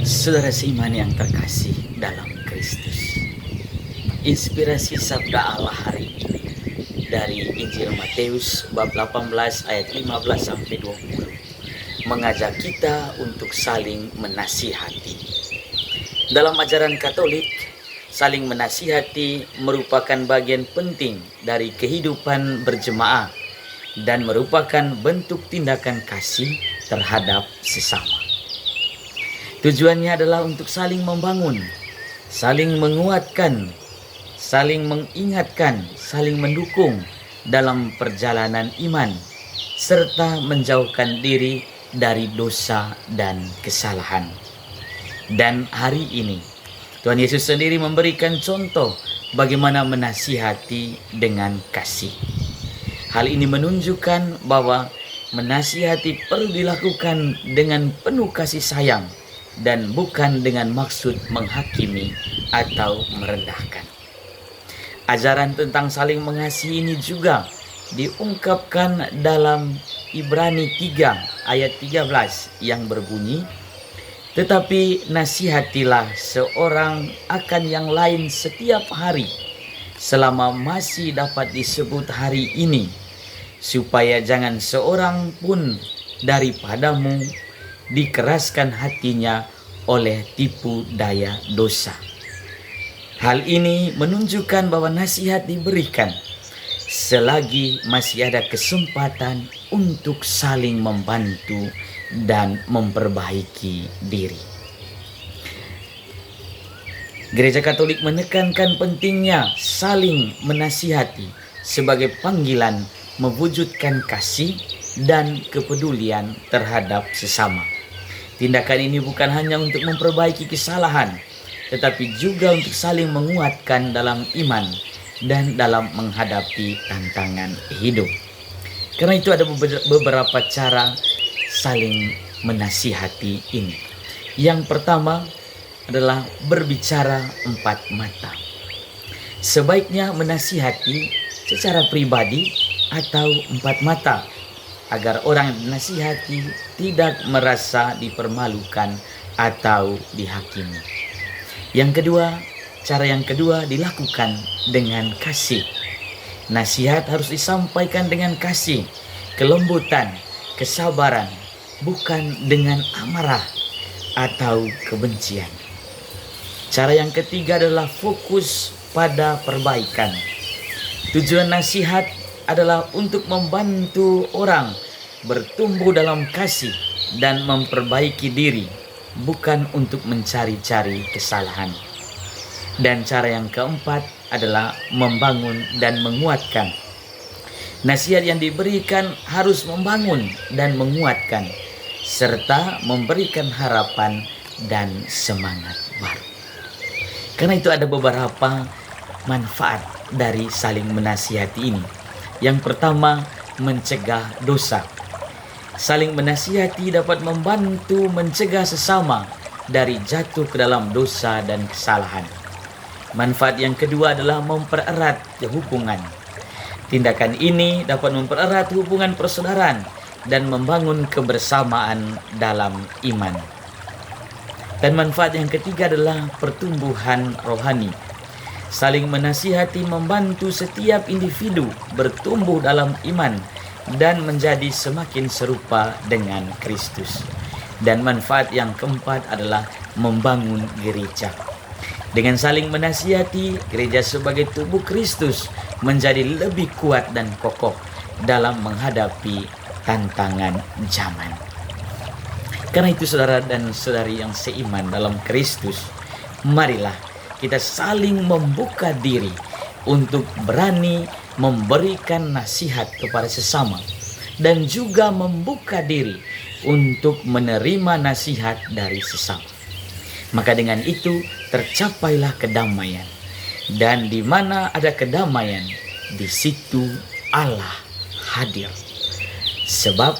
Saudara seiman yang terkasih dalam Kristus, inspirasi sabda Allah hari ini dari Injil Matius bab 18 ayat 15 sampai 20 mengajak kita untuk saling menasihati. Dalam ajaran Katolik, saling menasihati merupakan bagian penting dari kehidupan berjemaah dan merupakan bentuk tindakan kasih terhadap sesama. Tujuannya adalah untuk saling membangun, saling menguatkan, saling mengingatkan, saling mendukung dalam perjalanan iman, serta menjauhkan diri dari dosa dan kesalahan. Dan hari ini, Tuhan Yesus sendiri memberikan contoh bagaimana menasihati dengan kasih. Hal ini menunjukkan bahwa menasihati perlu dilakukan dengan penuh kasih sayang dan bukan dengan maksud menghakimi atau merendahkan. Ajaran tentang saling mengasihi ini juga diungkapkan dalam Ibrani 3 ayat 13 yang berbunyi, "Tetapi nasihatilah seorang akan yang lain setiap hari, selama masih dapat disebut hari ini, supaya jangan seorang pun daripadamu dikeraskan hatinya oleh tipu daya dosa." Hal ini menunjukkan bahwa nasihat diberikan selagi masih ada kesempatan untuk saling membantu dan memperbaiki diri. Gereja Katolik menekankan pentingnya saling menasihati sebagai panggilan mewujudkan kasih dan kepedulian terhadap sesama. Tindakan ini bukan hanya untuk memperbaiki kesalahan, tetapi juga untuk saling menguatkan dalam iman dan dalam menghadapi tantangan hidup. Karena itu ada beberapa cara saling menasihati ini. Yang pertama adalah berbicara empat mata. Sebaiknya menasihati secara pribadi atau empat mata, agar orang yang dinasihati tidak merasa dipermalukan atau dihakimi. Cara yang kedua dilakukan dengan kasih. Nasihat harus disampaikan dengan kasih, kelembutan, kesabaran, bukan dengan amarah atau kebencian. Cara yang ketiga adalah fokus pada perbaikan. Tujuan nasihat adalah untuk membantu orang bertumbuh dalam kasih dan memperbaiki diri, bukan untuk mencari-cari kesalahan. Dan cara yang keempat adalah membangun dan menguatkan. Nasihat yang diberikan harus membangun dan menguatkan, serta memberikan harapan dan semangat baru. Karena itu ada beberapa manfaat dari saling menasihati ini. Yang pertama, mencegah dosa. Saling menasihati dapat membantu mencegah sesama dari jatuh ke dalam dosa dan kesalahan. Manfaat yang kedua adalah mempererat hubungan. Tindakan ini dapat mempererat hubungan persaudaraan dan membangun kebersamaan dalam iman. Dan manfaat yang ketiga adalah pertumbuhan rohani. Saling menasihati membantu setiap individu bertumbuh dalam iman dan menjadi semakin serupa dengan Kristus. Dan manfaat yang keempat adalah membangun gereja. Dengan saling menasihati, gereja sebagai tubuh Kristus menjadi lebih kuat dan kokoh dalam menghadapi tantangan zaman. Karena itu saudara dan saudari yang seiman dalam Kristus, marilah kita saling membuka diri untuk berani memberikan nasihat kepada sesama dan juga membuka diri untuk menerima nasihat dari sesama. Maka dengan itu tercapailah kedamaian. Dan di mana ada kedamaian, di situ Allah hadir. Sebab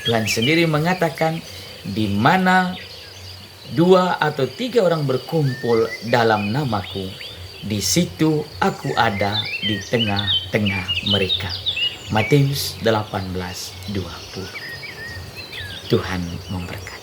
Tuhan sendiri mengatakan, di mana 2 atau 3 orang berkumpul dalam namaku, di situ aku ada di tengah-tengah mereka. Matius 18:20. Tuhan memberkati.